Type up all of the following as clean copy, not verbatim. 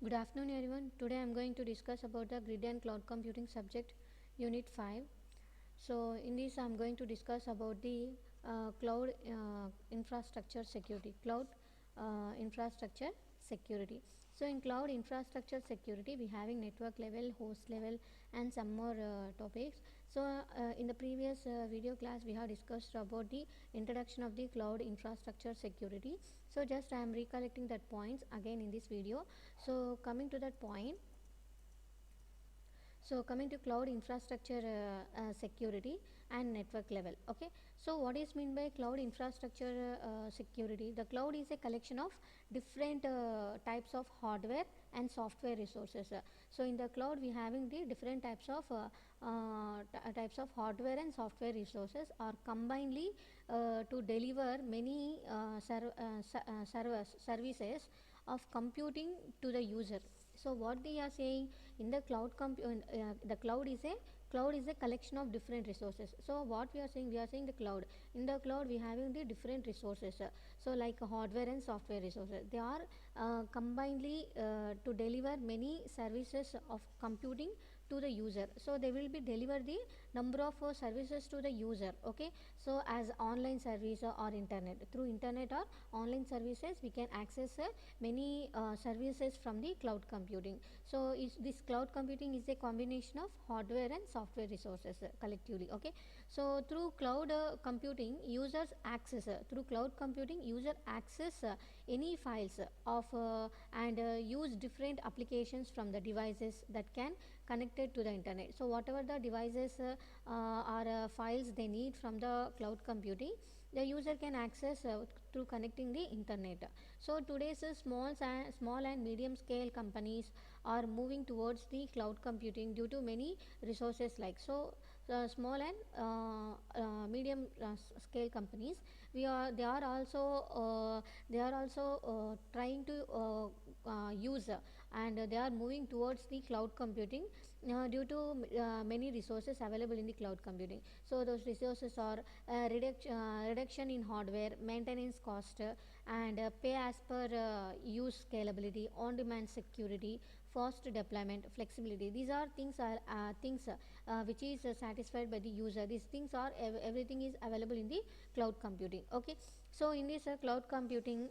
Good afternoon everyone. Today I am going to discuss about the grid and cloud computing subject unit 5. So in this I am going to discuss about the cloud infrastructure security. Infrastructure security. So in cloud infrastructure security we having network level, host level and some more topics. So in the previous video class we have discussed about the introduction of the cloud infrastructure security. So just I am recollecting that points again in this video. So coming to that point, so coming to cloud infrastructure security and network level. Okay, so what is mean by cloud infrastructure security? The cloud is a collection of different types of hardware and software resources. So in the cloud we having the different types of types of hardware and software resources are combinedly to deliver many services of computing to the user. So what they are saying, in the the cloud is a collection of different resources. So what we are saying the cloud, in the cloud we having the different resources. So like hardware and software resources, they are combinedly to deliver many services of computing to the user. So they will be deliver the number of services to the user. Okay, so as online service or internet, through internet or online services we can access many services from the cloud computing. So this cloud computing is a combination of hardware and software resources collectively. Okay, so through cloud computing users access through cloud computing user access any files of and use different applications from the devices that can connected to the internet. So whatever the devices or files they need from the cloud computing, the user can access through connecting the internet. So today's small and medium scale companies are moving towards the cloud computing due to many resources. Like so small and medium scale companies, they are also trying to use and they are moving towards the cloud computing due to many resources available in the cloud computing. So those resources are reduction in hardware, maintenance cost, and pay as per use scalability, on demand security, fast deployment, flexibility. These are things which is satisfied by the user. These things are everything is available in the cloud computing. Okay, so in this cloud computing,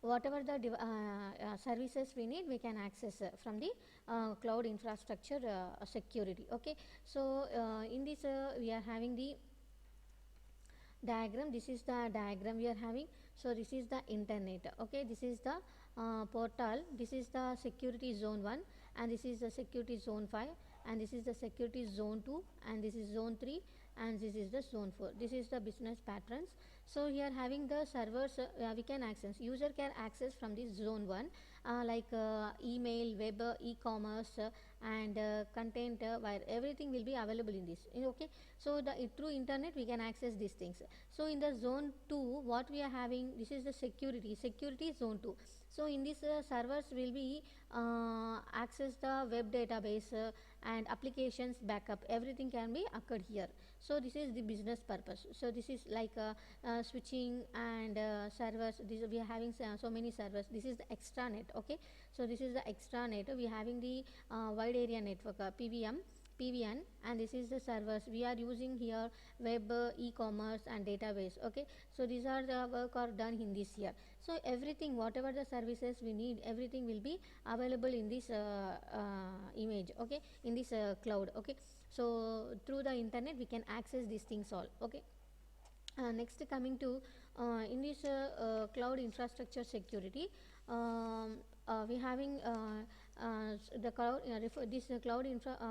whatever the services we need, we can access from the cloud infrastructure security. Okay, so in this we are having the diagram. This is the diagram we are having. So this is the internet. Okay, this is the portal. This is the security zone 1 and this is the security zone 5 and this is the security zone 2 and this is zone 3 and this is the zone 4. This is the business patterns. So here having the servers we can access, user can access from this zone 1 like email, web, e-commerce and content where everything will be available in this. Okay, so the through internet we can access these things. So in the zone 2 what we are having, this is the security zone 2. So in this servers will be access the web database and applications backup, everything can be occurred here. So this is the business purpose. So this is like switching and servers. This we are having so many servers. This is the extranet. Okay, so this is the extranet. We are having the wide area network PVN, and this is the servers we are using here, web, e-commerce and database. Okay, so these are the work are done in this here. So everything, whatever the services we need, everything will be available in this image. Okay, in this cloud. Okay, so through the internet we can access these things all. Okay, next coming to in this cloud infrastructure security, we having the cloud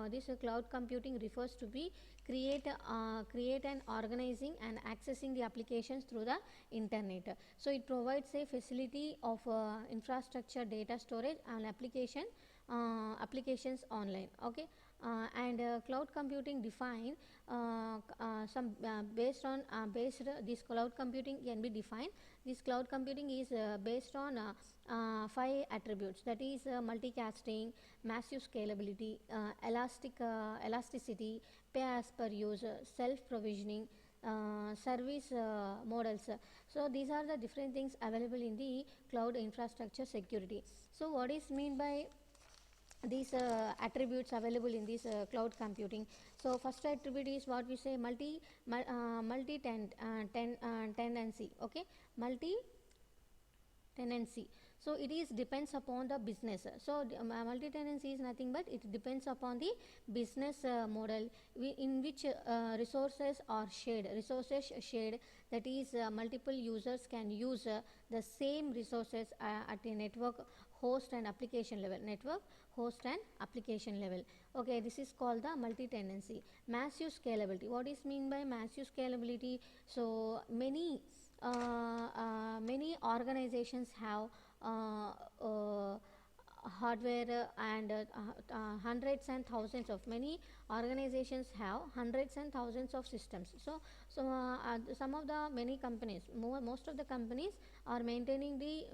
this cloud computing refers to be create and organizing and accessing the applications through the internet. So it provides a facility of infrastructure, data storage and applications online. Okay, and cloud computing define some based on this cloud computing can be defined. This cloud computing is based on 5 attributes, that is multicasting, massive scalability, elasticity, pay as per use, self provisioning, service models. So these are the different things available in the cloud infrastructure security. So what is mean by these attributes available in this cloud computing? So first attribute is what we say, multi tenancy. Okay, multi tenancy. So it is depends upon the business. So multi-tenancy is nothing but it depends upon the business model in which resources are shared. Resources shared, that is multiple users can use the same resources at a network host and application level. Network host and application level. Okay, this is called the multi-tenancy. Massive scalability. What is mean by massive scalability? So many organizations have hardware and hundreds and thousands of many organizations have hundreds and thousands of systems. So some of the many companies, most of the companies are maintaining the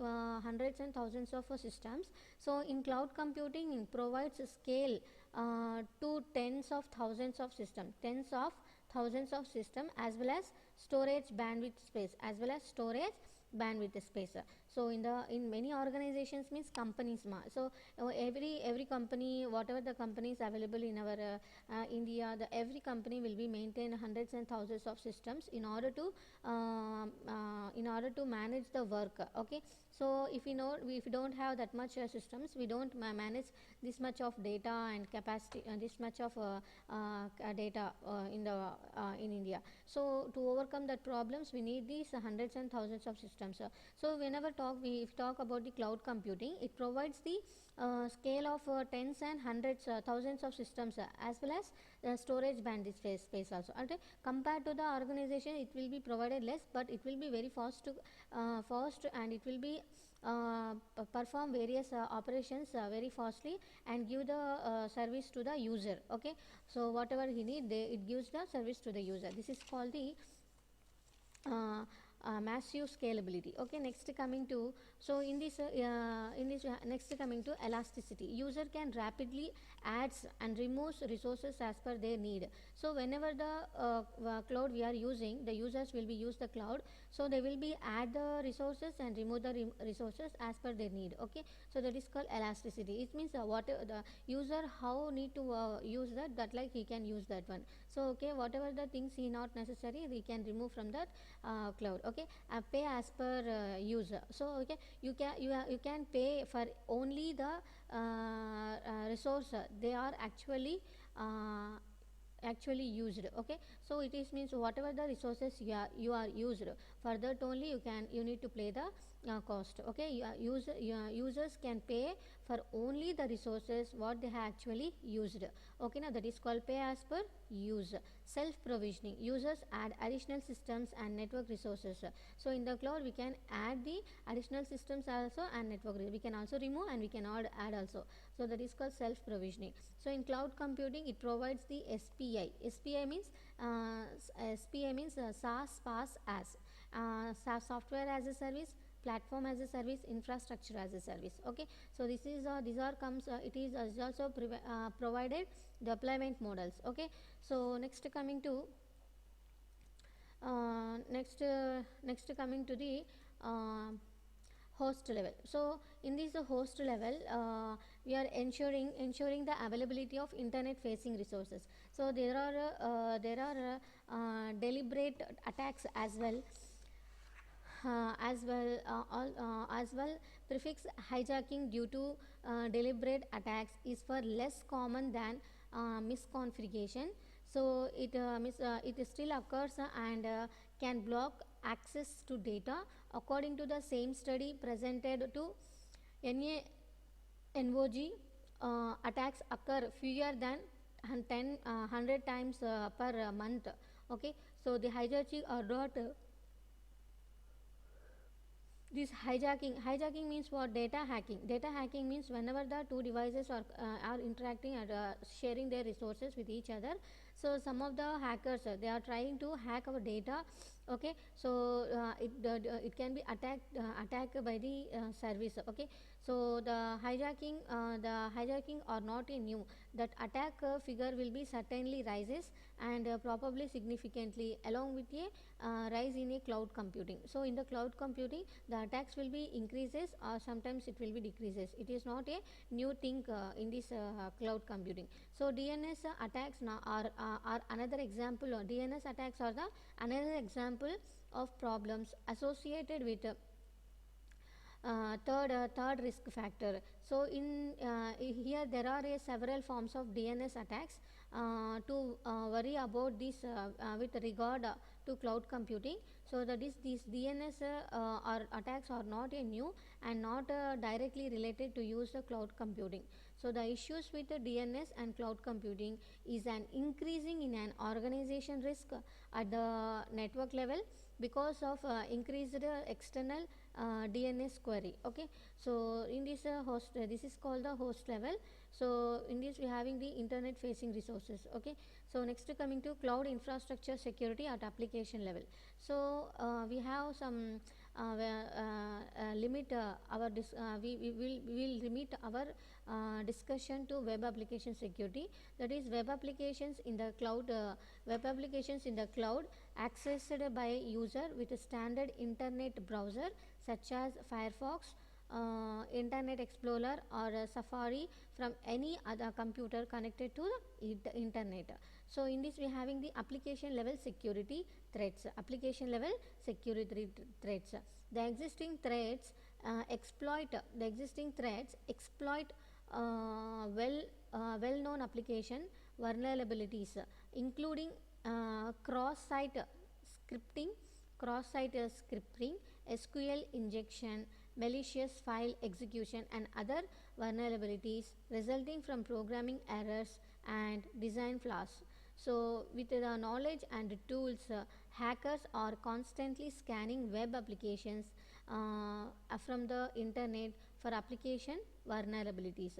hundreds and thousands of systems. So in cloud computing, it provides a scale to tens of thousands of systems, as well as storage bandwidth space, So in many organizations means companies so every company, whatever the companies available in our India, every company will be maintain hundreds and thousands of systems in order to manage the work. Okay, so if we don't have that much systems, we don't manage this much of data and capacity, this much of data in India. So to overcome that problems, we need these hundreds and thousands of systems. So whenever we talk about the cloud computing, it provides the scale of tens and hundreds thousands of systems, as well as storage bandwidth space also. And compared to the organization, it will be provided less, but it will be very fast and it will be perform various operations very fastly and give the service to the user. Okay, so whatever he need, it gives the service to the user. This is called the massive scalability. Okay, next coming to, so in this next coming to elasticity. User can rapidly adds and removes resources as per their need. So whenever the cloud we are using, the users will be use the cloud, so they will be add the resources and remove the resources as per their need. Okay, so that is called elasticity. It means what the user how need to use that like he can use that one. So okay, whatever the things he not necessary, we can remove from that cloud. Okay, pay as per user. So okay, you can pay for only the resource they are actually used. Okay, so it is means whatever the resources you are used, for that only you need to pay the cost. Okay, users can pay for only the resources what they have actually used. Okay, now that is called pay as per use. Self provisioning. Users add additional systems and network resources. So in the cloud we can add the additional systems also and network. We can also remove and we can add also. So that is called self provisioning. So in cloud computing, it provides the SPI. SPI means SaaS, PaaS as SaaS, software as a service, platform as a service, infrastructure as a service. Okay, so this is these are comes it is also provided deployment models. Okay, so next coming to next coming to the host level. So in this host level, we are ensuring the availability of internet facing resources. So there are deliberate attacks as well. As well, prefix hijacking due to deliberate attacks is for less common than misconfiguration. So it still occurs and can block access to data. According to the same study presented to NOG, attacks occur fewer than 100 times per month. Okay, so the hijacking are not this hijacking means what? Data hacking means whenever the two devices are interacting and sharing their resources with each other, So some of the hackers they are trying to hack our data. Okay, so it can be attacked by the service. Okay, so the hijacking are not a new. That attack figure will be certainly rises, and probably significantly along with a rise in a cloud computing. So in the cloud computing, the attacks will be increases or sometimes it will be decreases. It is not a new thing in this cloud computing. So DNS attacks now are another example, or DNS attacks are the another example of problems associated with third risk factor. So in here there are several forms of DNS attacks to worry about this with regard to cloud computing. So that is these DNS or attacks are not a new and not directly related to use the cloud computing. So the issues with the DNS and cloud computing is an increasing in an organization risk at the network level because of increased external DNS query. Okay, so in this this is called the host level. So in this we having the internet facing resources. Okay, so next coming to cloud infrastructure security at application level. So we have some limit our we will limit our discussion to web application security. That is web applications in the cloud accessed by user with a standard internet browser such as Firefox, Internet Explorer or Safari from any other computer connected to the internet. So in this we are having the application level security threats. The existing threats exploit well known application vulnerabilities, including scripting, cross-site scripting, SQL injection, malicious file execution, and other vulnerabilities resulting from programming errors and design flaws. So, with the knowledge and tools, hackers are constantly scanning web applications from the internet for application vulnerabilities.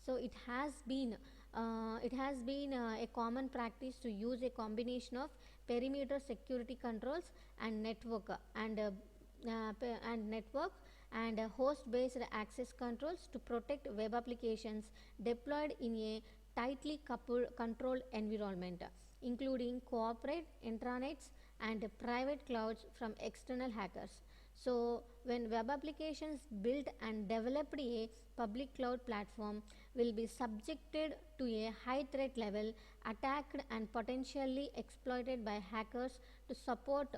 So, it has been a common practice to use a combination of perimeter security controls and network and host-based access controls to protect web applications deployed in a tightly controlled environment, including corporate intranets and private clouds from external hackers. So, when web applications built and developed a public cloud platform will be subjected to a high threat level, attacked and potentially exploited by hackers to support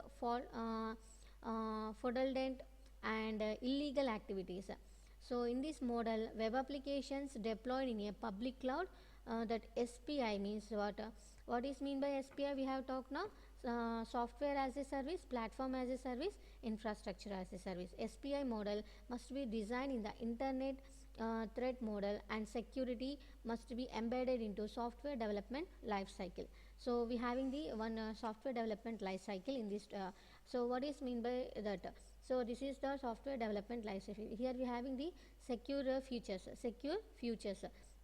fraudulent and illegal activities. So, in this model, web applications deployed in a public cloud, that SPI means what? What is mean by SPI? We have talked now. Software as a service, platform as a service, infrastructure as a service. SPI model must be designed in the internet threat model, and security must be embedded into software development life cycle. So we having the one software development life cycle in this. So what is mean by that? So this is the software development life cycle. Here we having the secure futures.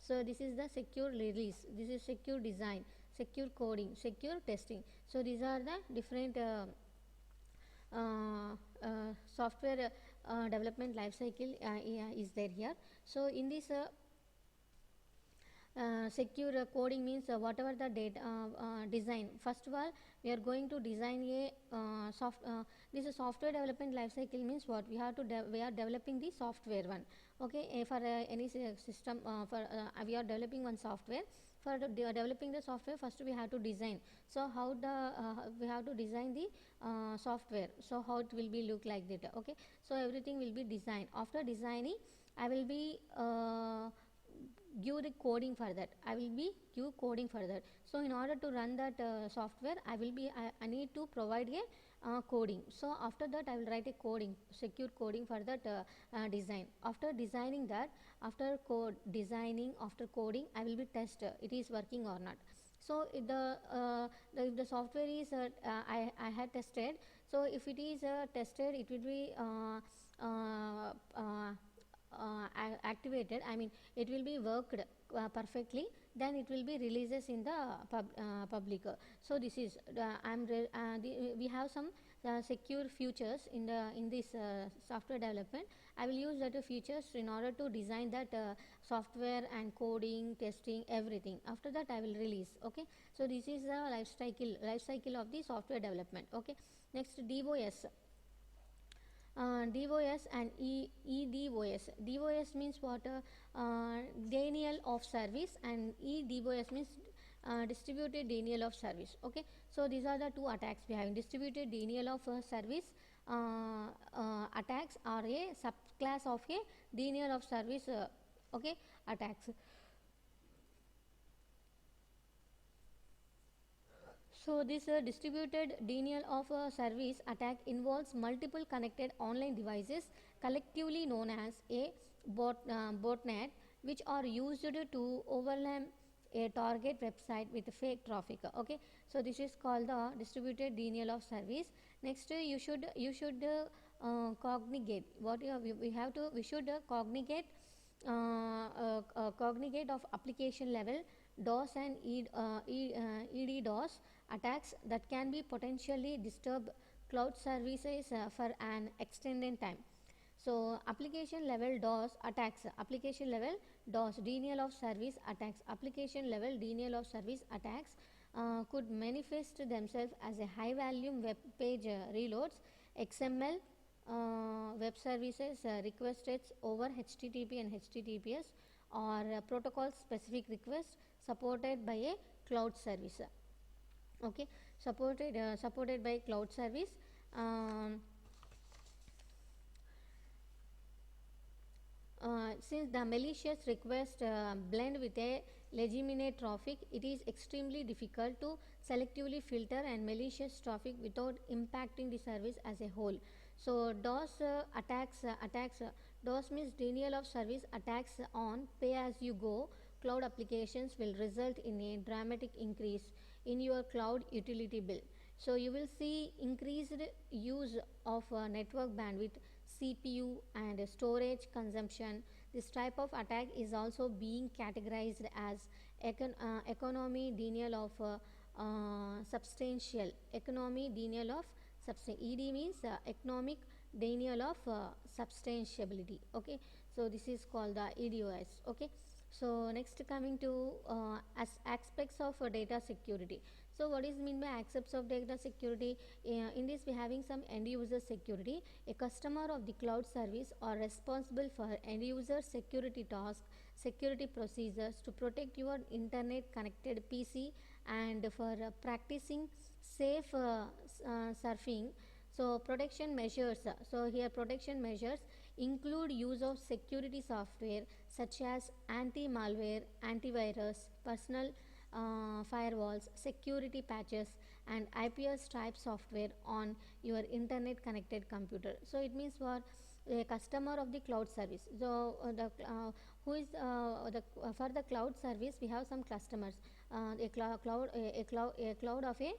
So this is the secure release. This is secure design, secure coding, secure testing. So these are the different software development life cycle is there here. So in this secure coding means whatever the data design. First of all, we are going to design a this is software development life cycle means what we have to we are developing the software one. Okay, for any system we are developing one software. For developing the software, first we have to design. So how we have to design the software. So how it will be look like that. Okay, so everything will be designed. After designing, I will be give the coding for that. I will be give coding for that. So in order to run that software, I need to provide a coding. So after that, I will write a coding, secure coding for that design. After designing that, after coding, I will be test it is working or not. So if the software is I had tested. So if it is tested, it will be activated, I mean it will be worked perfectly, then it will be releases in the public. So this is we have some secure features in this software development. I will use that features in order to design that software and coding, testing, everything. After that I will release. Okay, so this is the life cycle of the software development. Okay, next DOS. DOS and EDOS. DOS means what? Denial of service, and EDOS means distributed denial of service. Okay, so these are the two attacks we have. Distributed denial of service attacks are a subclass of a denial of service okay, attacks. So this distributed denial of service attack involves multiple connected online devices, collectively known as a botnet, which are used to overlap a target website with fake traffic. Okay, so this is called the distributed denial of service. Next, cognigate. What we should cognigate of application level DOS and EDDOS attacks that can be potentially disturb cloud services for an extended time. So application level DOS attacks, application level DOS denial of service attacks, application level denial of service attacks could manifest themselves as a high volume web page reloads, XML web services requested over HTTP and HTTPS, or protocol specific requests supported by a cloud service. Okay, supported by cloud service. Since the malicious request blend with a legitimate traffic, it is extremely difficult to selectively filter and malicious traffic without impacting the service as a whole. So DOS attacks DOS means denial of service attacks on pay-as-you-go cloud applications will result in a dramatic increase in your cloud utility bill. So you will see increased use of network bandwidth, CPU, and storage consumption. This type of attack is also being categorized as economy denial of substantial. Economy denial of substantial. ED means economic denial of substantiability. Okay, so this is called the EDOS. Okay, so next coming to as aspects of data security. So what is mean by aspects of data security? In this we having some end user security. A customer of the cloud service are responsible for end user security tasks, security procedures to protect your internet connected PC, and for practicing safe surfing. So protection measures. So here protection measures include use of security software such as anti-malware, antivirus, personal firewalls, security patches, and IPS type software on your internet connected computer. So it means for a customer of the cloud service. So the who is for the cloud service we have some customers. A cloud of a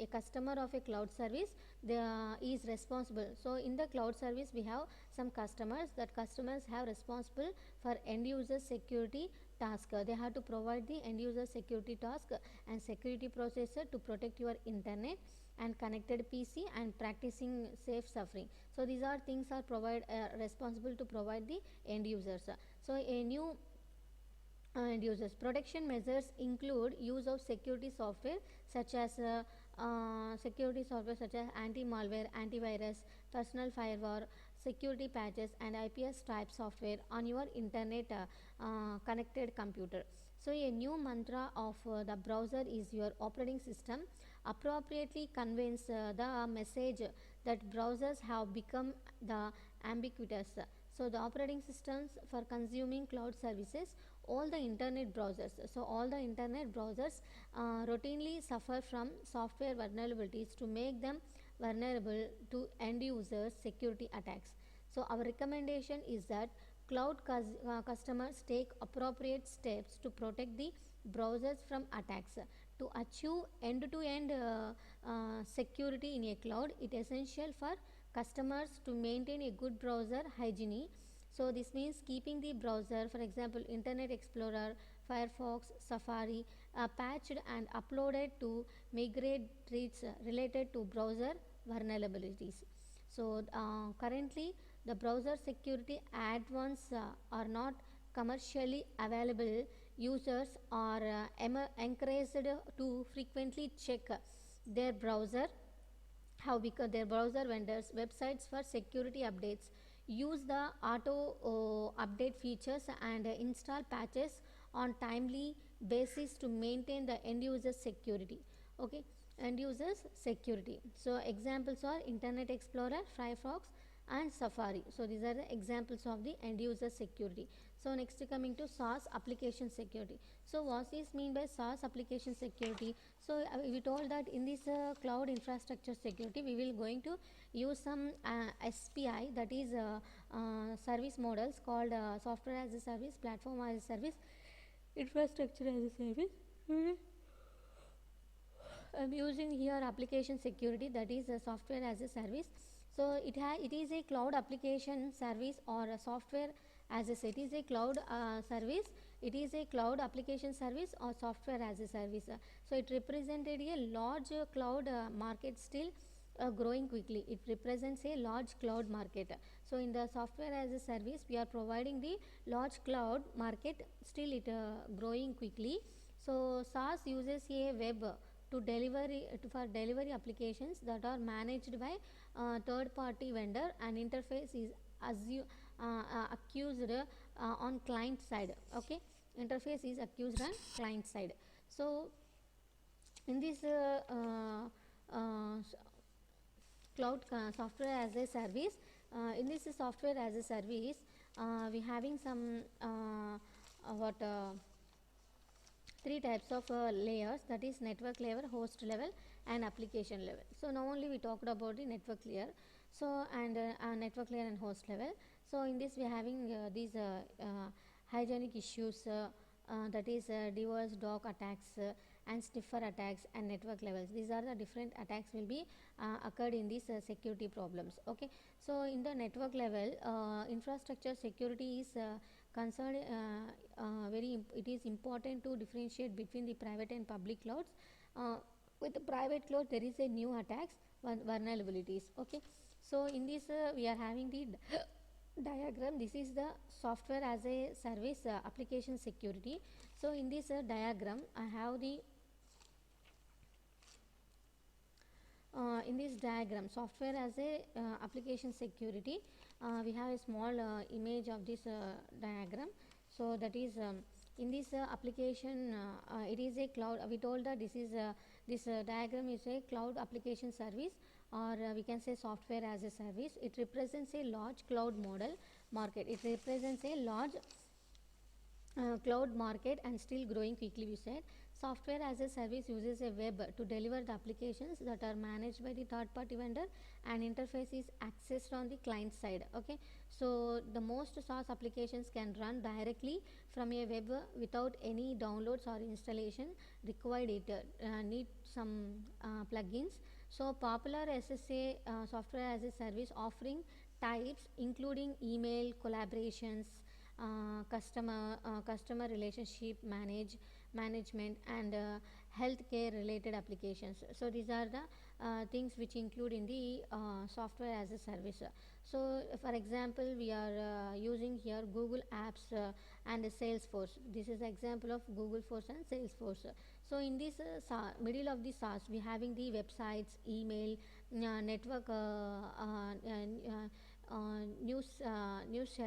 a customer of a cloud service is responsible. So in the cloud service we have some customers, that customers have responsible for end user security task. They have to provide the end user security task and security processor to protect your internet and connected PC and practicing safe suffering. So these are things are responsible to provide the end users. So a new end users protection measures include use of security software such as anti-malware, antivirus, personal firewall, security patches, and IPS type software on your internet connected computer. So a new mantra of the browser is your operating system appropriately conveys the message that browsers have become the ubiquitous. So the operating systems for consuming cloud services, all the internet browsers. So all the internet browsers routinely suffer from software vulnerabilities to make them vulnerable to end users security attacks. So our recommendation is that cloud customers take appropriate steps to protect the browsers from attacks. To achieve end-to-end security in a cloud, it is essential for customers to maintain a good browser hygiene. So this means keeping the browser, for example, Internet Explorer, Firefox, Safari, patched and uploaded to migrate threats related to browser vulnerabilities. So currently, the browser security add-ons are not commercially available. Users are encouraged to frequently check their browser how because their browser vendors websites for security updates, use the auto update features and install patches on timely basis to maintain the end user security. Okay, end users security. So examples are Internet Explorer, Firefox and Safari. So these are the examples of the end user security. So next coming to SaaS application security. So what is mean by SaaS application security? So we told that in this cloud infrastructure security we will going to use some SPI, that is service models called software as a service, platform as a service, infrastructure as a service. I'm using here application security, that is a software as a service. So it is a cloud application service or a software as a it is a cloud service, it is a cloud application service or software as a service. So it represented a large cloud market, still growing quickly. It represents a large cloud market. So in the software as a service we are providing the large cloud market, still it growing quickly. So SaaS uses a web to delivery for delivery applications that are managed by third party vendor, and interface is accused on client side. Okay, interface is accused on client side. So in this cloud software as a service, in this software as a service we having some what three types of layers, that is network level, host level and application level. So now only we talked about the network layer, so and network layer and host level. So in this we are having these hygienic issues, that is DOS, DOC attacks and sniffer attacks and network levels. These are the different attacks will be occurred in these security problems. Okay, so in the network level, infrastructure security is concerned it is important to differentiate between the private and public clouds. With the private cloud there is a new attacks, vulnerabilities. Okay, so in this we are having the diagram. This is the software as a service application security. So in this diagram I have the in this diagram software as a application security, we have a small image of this diagram. So that is in this application it is a cloud. We told that this is this diagram is a cloud application service, or we can say software as a service. It represents a large cloud model market. It represents a large cloud market and still growing quickly, we said. Software as a service uses a web to deliver the applications that are managed by the third party vendor, and interface is accessed on the client side. Okay, so the most SaaS applications can run directly from a web without any downloads or installation required. It need some plugins. So popular SSA software as a service offering types including email, collaborations, customer relationship management and healthcare related applications. So these are the things which include in the software as a service. So for example we are using here Google Apps and Salesforce. This is an example of Google Force and Salesforce. So in this middle of the SaaS we having the websites, email, network, news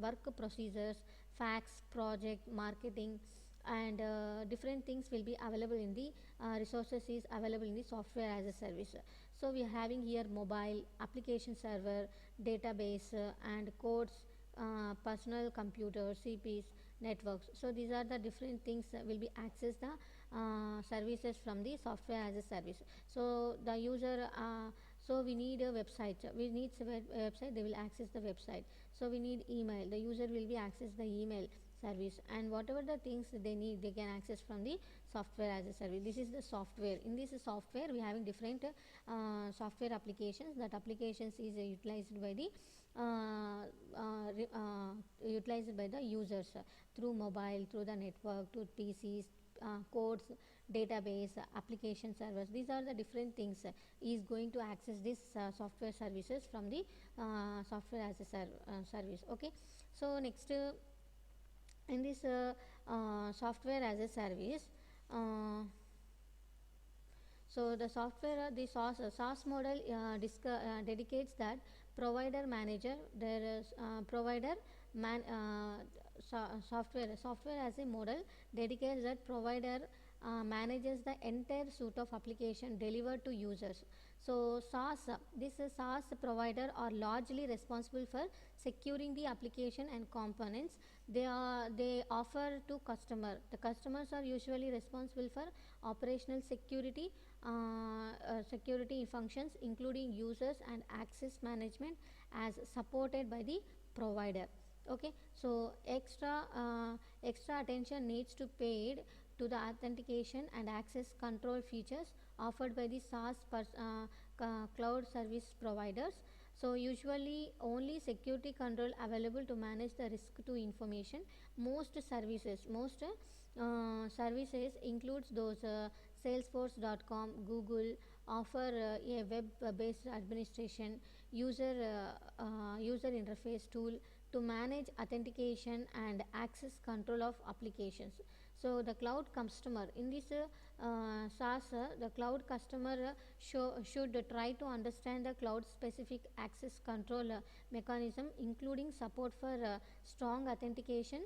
work procedures, fax, project, marketing and different things will be available in the resources is available in the software as a service. So we are having here mobile, application server, database and codes, personal computer, CPs, networks. So these are the different things that will be access the services from the software as a service. So the user so we need a website, we need a website, they will access the website. So we need email, the user will be access the email service, and whatever the things they need they can access from the software as a service. This is the software. In this software we having different software applications. That applications is utilized by the utilized by the users through mobile, through the network, through PCs, codes, database, application servers. These are the different things he is going to access this software services from the software as a service. Okay, so next in this software as a service, so the software, the SaaS model dedicates that provider manager. There is provider man software as a model dedicates that provider manages the entire suite of application delivered to users. So SaaS, this SaaS provider are largely responsible for securing the application and components they offer to customer. The customers are usually responsible for operational security functions including users and access management as supported by the provider. Okay, so extra attention needs to paid to the authentication and access control features offered by the SaaS cloud service providers. So usually only security control available to manage the risk to information. Most services includes those salesforce.com, Google offer a web based administration user interface tool to manage authentication and access control of applications. So the cloud customer in this SaaS, the cloud customer should try to understand the cloud specific access control mechanism, including support for strong authentication,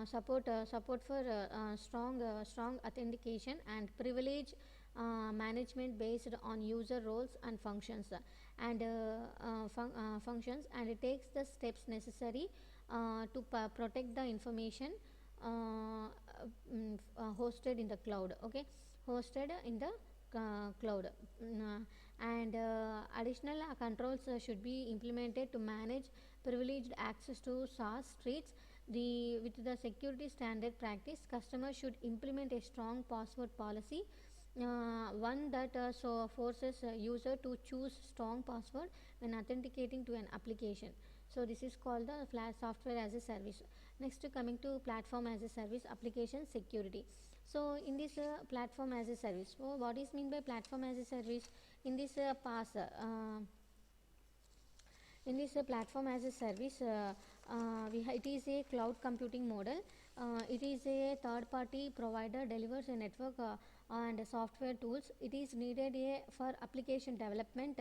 support for strong authentication and privilege management based on user roles and functions, and it takes the steps necessary to protect the information hosted in the cloud. Okay, hosted in the cloud. And additional controls should be implemented to manage privileged access to SaaS streets. With the security standard practice, customers should implement a strong password policy, one that forces a user to choose strong password when authenticating to an application. So this is called the flash software as a service. Next, coming to platform as a service, application security. So in this platform as a service, so what is mean by platform as a service? In this platform as a service, it is a cloud computing model. It is a third party provider delivers a network and software tools. It is needed for application development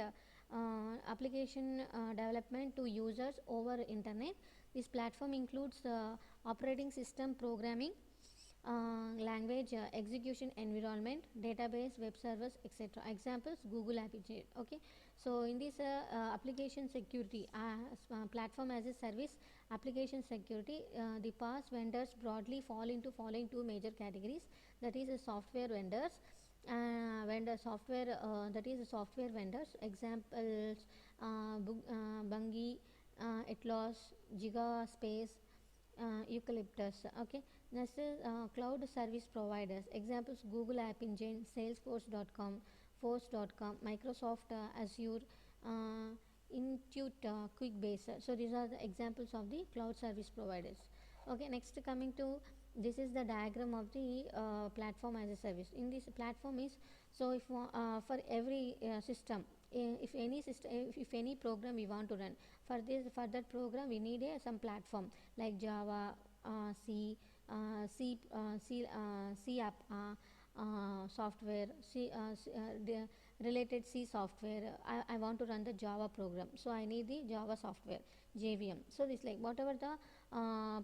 to users over internet. This platform includes operating system programming, language, execution environment, database, web servers, etc. Examples: Google App Engine. Okay, so in this application security platform as a service application security, the PaaS vendors broadly fall into following two major categories. That is software vendors, that is software vendors. Examples: Bungie, Atlas, Gigaspace, Eucalyptus. Okay, next is cloud service providers. Examples: Google App Engine, Salesforce.com, Force.com, Microsoft Azure, Intuit, QuickBase. So these are the examples of the cloud service providers. Okay, next coming to this is the diagram of the platform as a service. In this platform is, so if for every system, if any program we want to run, for that program we need some platform like Java, C, C app software, the related C software. I want to run the Java program, so I need the Java software, JVM. So this, like, whatever the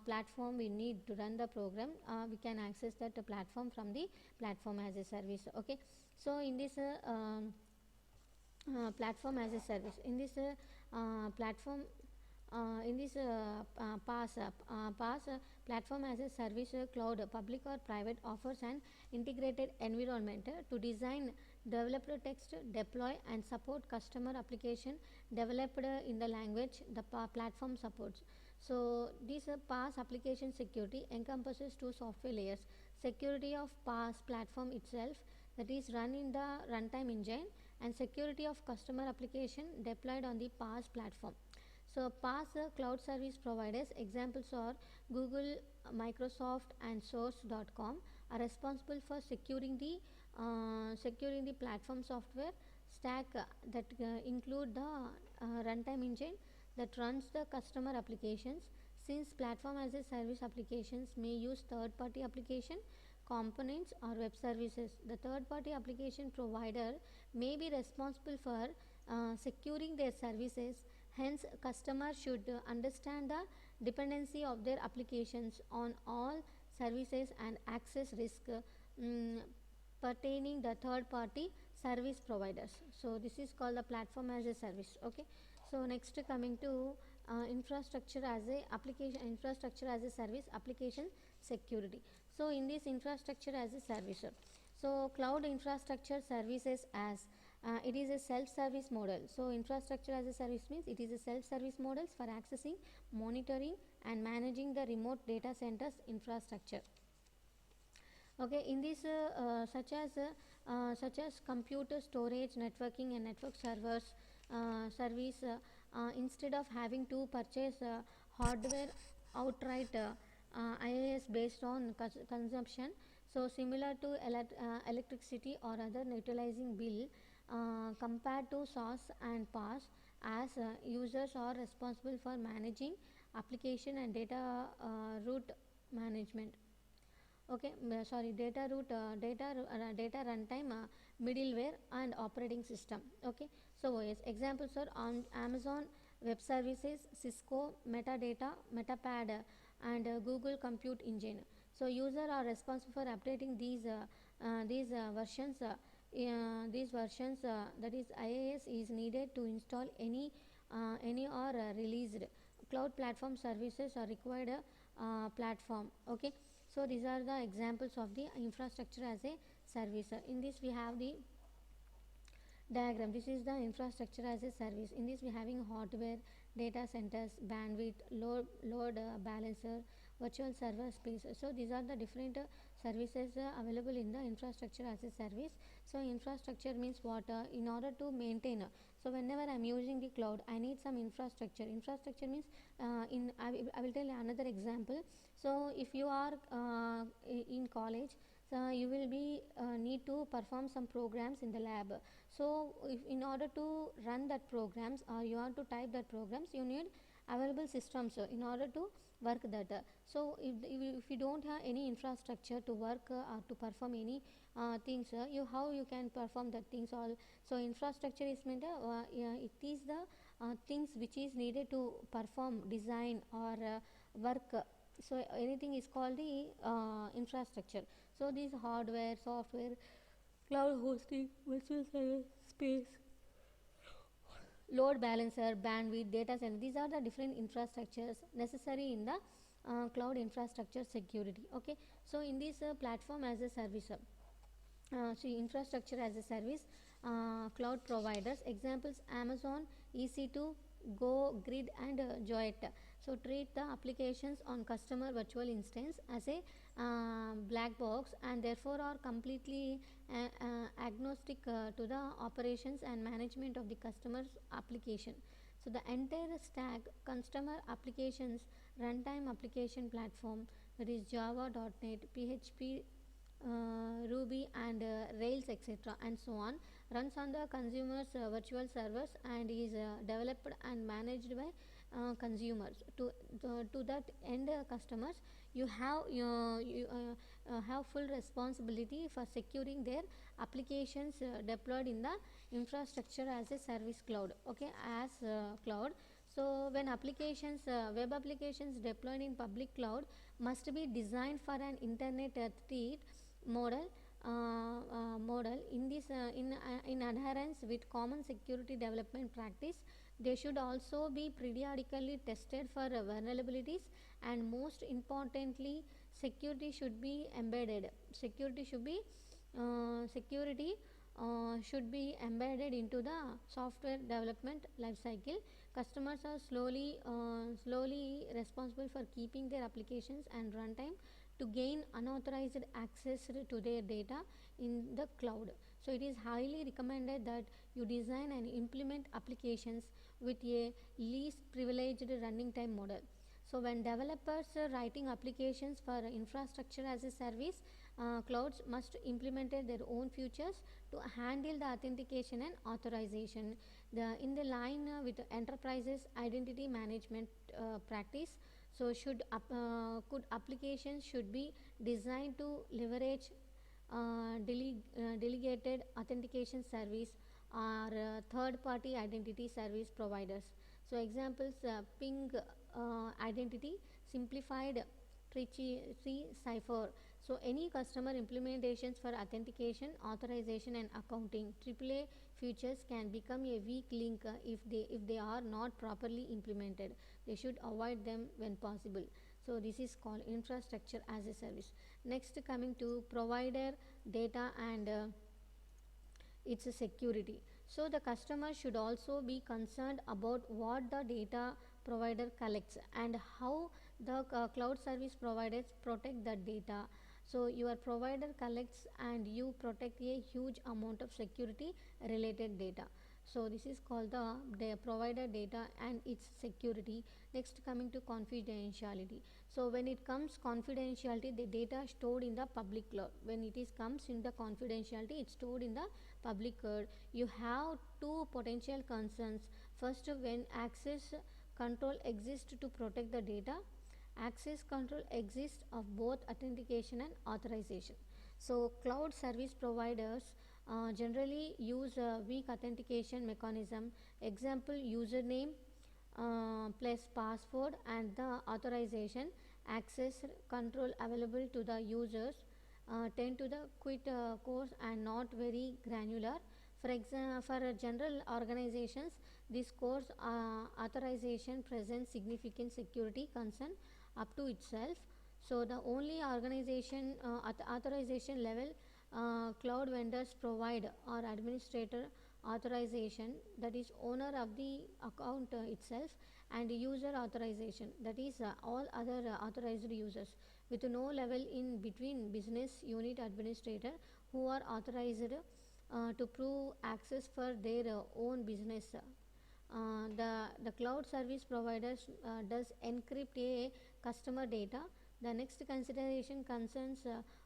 platform we need to run the program, we can access that platform from the platform as a service. Okay, so in this platform as a service, in this platform in this PaaS platform as a service, cloud, public or private, offers an integrated environment to design, develop text, deploy and support customer application developed in the language the platform supports. So this PaaS application security encompasses two software layers: security of PaaS platform itself, that is run in the runtime engine, and security of customer application deployed on the PaaS platform. So So past cloud service providers, examples are Google, Microsoft and Source.com are responsible for securing the platform software stack that include the runtime engine that runs the customer applications. Since platform as a service applications may use third party application components or web services, the third party application provider may be responsible for securing their services. Hence, customers should understand the dependency of their applications on all services and access risk mm, pertaining the third party service providers. So this is called the platform as a service. Okay. So next coming to infrastructure as a service application security. So in this infrastructure as a service, so cloud infrastructure services as it is a self-service model. So infrastructure as a service means it is a self-service models for accessing, monitoring and managing the remote data centers infrastructure. Okay, in this such as computer storage, networking and network servers service, instead of having to purchase hardware outright, IaaS based on consumption. So similar to electricity or other utilizing bill, compared to SaaS and PaaS, as users are responsible for managing application and data root management. Okay, sorry, data runtime, middleware and operating system. Okay, so OS examples are on Amazon Web Services, Cisco Metadata, Metapad and Google Compute Engine. So users are responsible for updating these versions. These versions, that is IaaS is needed to install any or released cloud platform services or required platform. Okay, so these are the examples of the infrastructure as a service. In this we have the diagram. This is the infrastructure as a service. In this we having hardware, data centers, bandwidth, load balancer, virtual server space. So these are the different services available in the infrastructure as a service. So infrastructure means what? In order to maintain, so whenever I am using the cloud, I need some infrastructure. Infrastructure means I will tell you another example. So if you are in college, so you will be need to perform some programs in the lab. So if in order to run that programs or you want to type that programs, you need available systems in order to work that. So if you don't have any infrastructure to work or to perform any things, how you can perform that things all. So infrastructure is meant yeah, it is the things which is needed to perform design or work. So anything is called the infrastructure. So these hardware, software, cloud hosting, virtual server space, load balancer, bandwidth, data center, these are the different infrastructures necessary in the cloud infrastructure security. Okay, so in this platform as a service, see infrastructure as a service, cloud providers, examples Amazon, EC2, Go, Grid and Joet. So treat the applications on customer virtual instance as a black box and therefore are completely agnostic to the operations and management of the customer's application. So the entire stack, customer applications, runtime application platform, that is Java, .NET, PHP, Ruby and Rails etc. and so on, runs on the consumer's virtual servers and is developed and managed by consumers. To that end customers, you have full responsibility for securing their applications deployed in the infrastructure as a service cloud. Okay, as cloud. So when applications, web applications deployed in public cloud must be designed for an internet threat model in this in adherence with common security development practice. They should also be periodically tested for vulnerabilities and most importantly security should be embedded. Security should be embedded into the software development lifecycle. Customers are slowly responsible for keeping their applications and runtime to gain unauthorized access to their data in the cloud. So it is highly recommended that you design and implement applications with a least privileged running time model. So when developers are writing applications for infrastructure as a service, clouds must implement their own features to handle the authentication and authorization. In the line with enterprises identity management practice, so could applications should be designed to leverage delegated authentication service or third party identity service providers. So examples, ping identity, simplified tree cipher. So any customer implementations for authentication, authorization and accounting, AAA features can become a weak link if they are not properly implemented. They should avoid them when possible. So this is called infrastructure as a service. Next, coming to provider data and its security. So the customer should also be concerned about what the data provider collects and how the cloud service providers protect the data. So your provider collects and you protect a huge amount of security related data. So this is called the provider data and its security. Next, coming to confidentiality. So when it comes confidentiality, the data stored in the public cloud. When it is comes in the confidentiality, it's stored in the public cloud. You have two potential concerns. First, when access control exists to protect the data, access control exists of both authentication and authorization. So cloud service providers generally use a weak authentication mechanism. Example, username plus password and the authorization access control available to the users tend to the quite coarse and not very granular. For example, for general organizations, this course authorization presents significant security concern up to itself. So the only organization authorization level cloud vendors provide or administrator authorization, that is owner of the account itself, and user authorization, that is all other authorized users, with no level in between business unit administrator who are authorized to prove access for their own business. The cloud service providers does encrypt a customer data. The next consideration concerns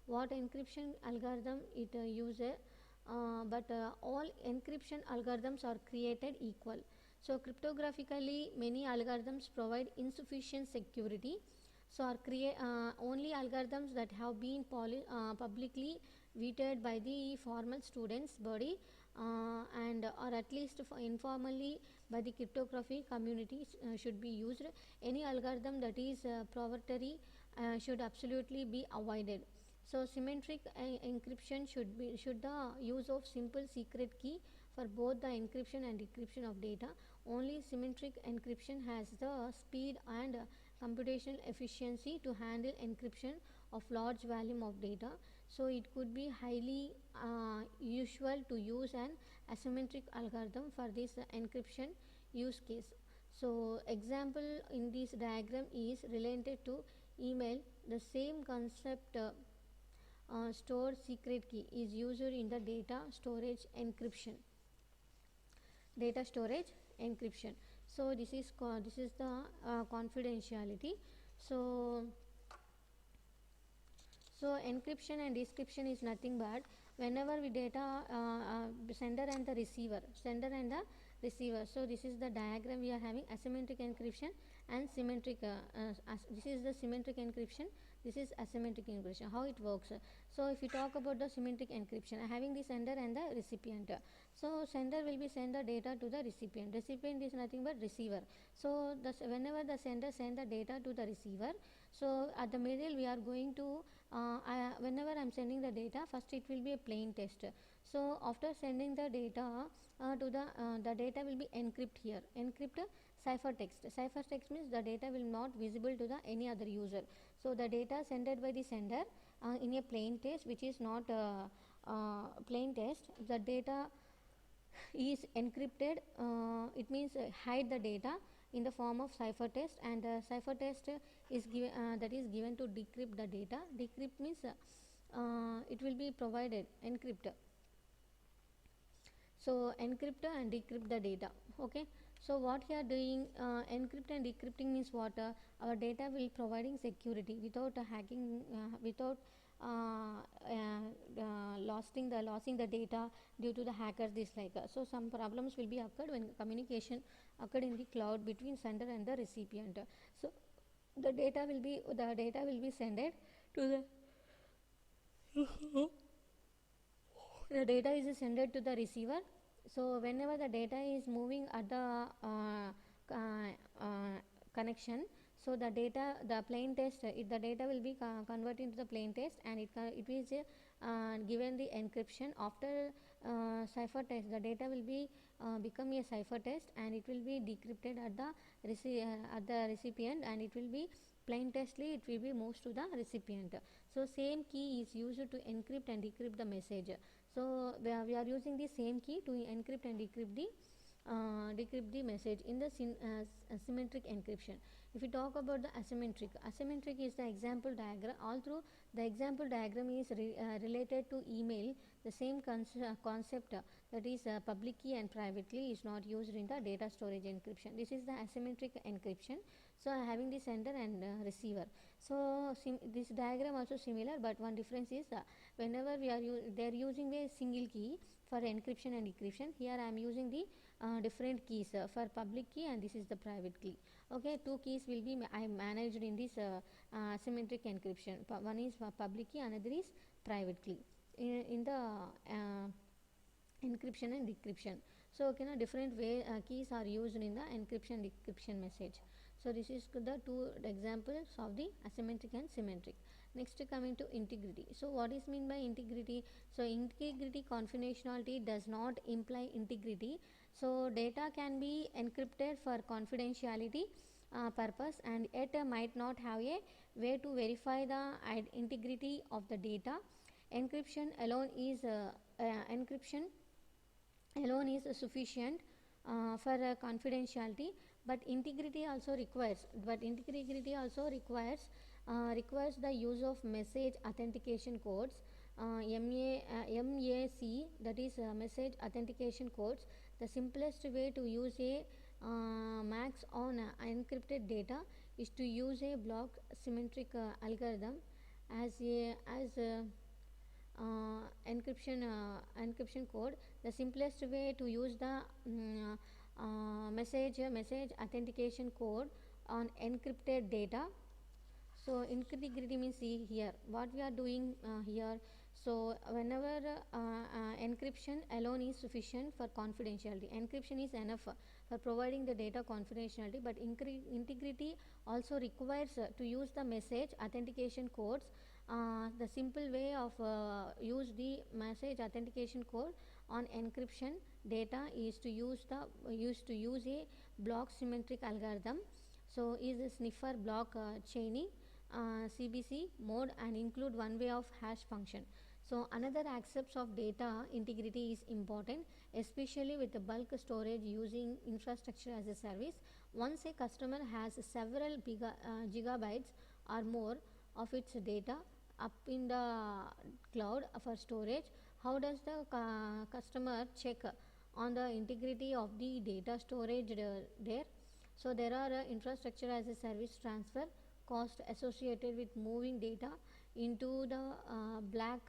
what encryption algorithm it uses, but all encryption algorithms are created equal. So cryptographically, many algorithms provide insufficient security. So are only algorithms that have been publicly vetted by the formal students body and or at least informally by the cryptography community should be used. Any algorithm that is proprietary should absolutely be avoided. So symmetric encryption should the use of simple secret key for both the encryption and decryption of data. Only symmetric encryption has the speed and computational efficiency to handle encryption of large volume of data. So it could be highly usual to use an asymmetric algorithm for this encryption use case. So example in this diagram is related to email. The same concept stored secret key is used in the data storage encryption. So this is the confidentiality. So encryption and decryption is nothing but whenever we data sender and the receiver. So this is the diagram we are having: asymmetric encryption and symmetric. This is the symmetric encryption. This is asymmetric encryption. How it works? So if you talk about the symmetric encryption, having the sender and the recipient. So sender will be send the data to the recipient. Recipient is nothing but receiver. So whenever the sender send the data to the receiver, so at the middle we are going to whenever I am sending the data, first it will be a plain text. So after sending the data to the data will be encrypt here. Encrypt ciphertext. Ciphertext means the data will not visible to the any other user. So the data sent by the sender in a plain text, which is not plain text. The data is encrypted. It means hide the data in the form of ciphertext, and ciphertext is given that is given to decrypt the data. Decrypt means it will be provided encrypt. So encrypt and decrypt the data. Okay. So what we are doing, encrypt and decrypting means what, our data will providing security without hacking, without losing the data due to the hackers, this like, so some problems will be occurred when communication occurred in the cloud between sender and the recipient. So the data will be sent to the data is sent to the receiver. So whenever the data is moving at the connection, so the plain text, the data will be converted into the plain text, and it is given the encryption. After cipher text, the data will be become a cipher text, and it will be decrypted at the recipient, and it will be plain textly, it will be moved to the recipient. So same key is used to encrypt and decrypt the message. So we are using the same key to encrypt and decrypt the message in the symmetric encryption. If we talk about the asymmetric is the example diagram. Although the example diagram is related to email, the same concept, that is public key and private key, is not used in the data storage encryption. This is the asymmetric encryption. So having the sender and receiver. So this diagram also similar, but one difference is whenever they are using a single key for encryption and decryption. Here I am using the different keys for public key, and this is the private key. Okay, two keys will be I managed in this asymmetric encryption. One is public key, another is private key in the encryption and decryption. So okay, different way keys are used in the encryption decryption message. So this is the two examples of the asymmetric and symmetric. Next, coming to integrity. So what is mean by integrity? So integrity confidentiality does not imply integrity. So data can be encrypted for confidentiality purpose, and yet might not have a way to verify the integrity of the data. Encryption alone is sufficient for confidentiality, but integrity also requires the use of message authentication codes, MAC, that is message authentication codes. The simplest way to use a max on encrypted data is to use a block symmetric algorithm as encryption code. The simplest way to use the message authentication code on encrypted data. So integrity means, see here what we are doing here. So whenever encryption alone is sufficient for confidentiality, encryption is enough for providing the data confidentiality, but integrity also requires to use the message authentication codes. The simple way of use the message authentication code on encryption data is to use a block symmetric algorithm. So is a sniffer block chaining CBC mode, and include one way of hash function. So another aspect of data integrity is important, especially with the bulk storage using infrastructure as a service. Once a customer has several gigabytes or more of its data up in the cloud for storage, how does the customer check on the integrity of the data storage there? So there are infrastructure as a service transfer cost associated with moving data into the back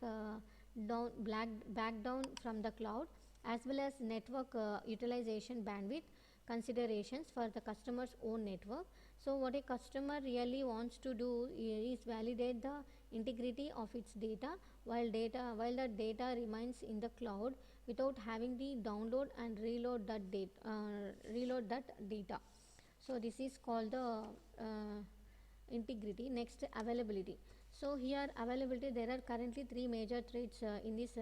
down from the cloud, as well as network utilization bandwidth considerations for the customer's own network. So what a customer really wants to do is validate the integrity of its data while the data remains in the cloud without having the download and reload that data. So this is called the integrity. Next, availability. So here availability, there are currently three major threats in this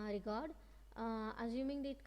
regard. Assuming that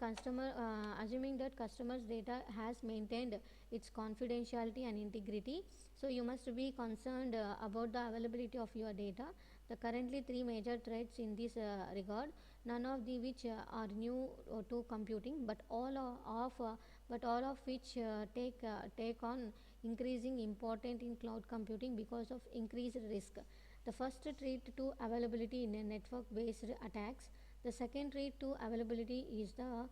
customer's data has maintained its confidentiality and integrity, so you must be concerned about the availability of your data. The currently three major threats in this regard, none of the which are new to computing, but all of which take on increasing important in cloud computing because of increased risk. The first threat to availability in a network based attacks. The second threat to availability is the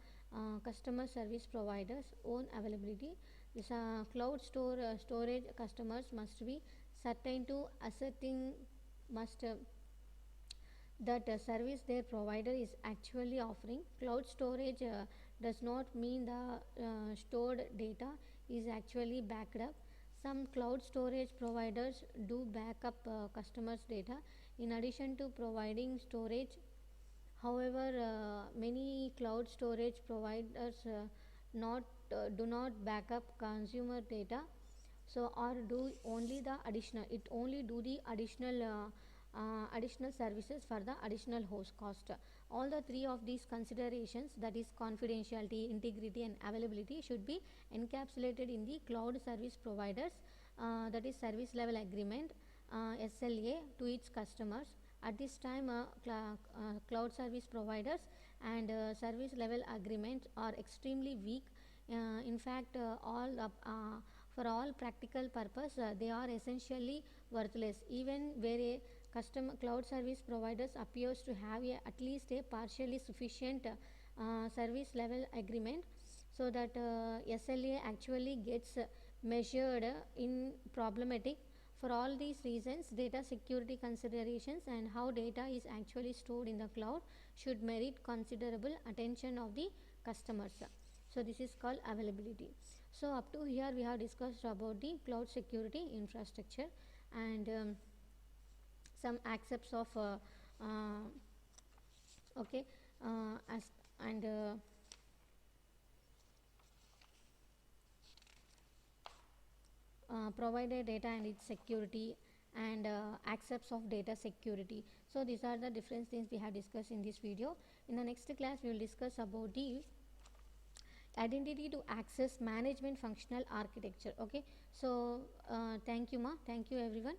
customer service providers own availability. This storage customers must be certain to asserting must that service their provider is actually offering. Cloud storage does not mean the stored data is actually backed up. Some cloud storage providers do back up customers' data in addition to providing storage. However, many cloud storage providers not do not back up consumer data, so or do only the additional it only do the additional services for the additional host cost. All the three of these considerations, that is confidentiality, integrity and availability, should be encapsulated in the cloud service providers, that is service level agreement, SLA, to its customers. At this time, cloud service providers and service level agreements are extremely weak. In fact, for all practical purpose, they are essentially worthless. Even where a customer cloud service providers appears to have at least a partially sufficient service level agreement, so that SLA actually gets measured in problematic. For all these reasons, data security considerations and how data is actually stored in the cloud should merit considerable attention of the customers. So this is called availability. So up to here we have discussed about the cloud security infrastructure and some aspects of okay as and provider data and its security and aspects of data security. So these are the different things we have discussed in this video. In the next class we will discuss about the identity to access management functional architecture. Okay, so thank you everyone.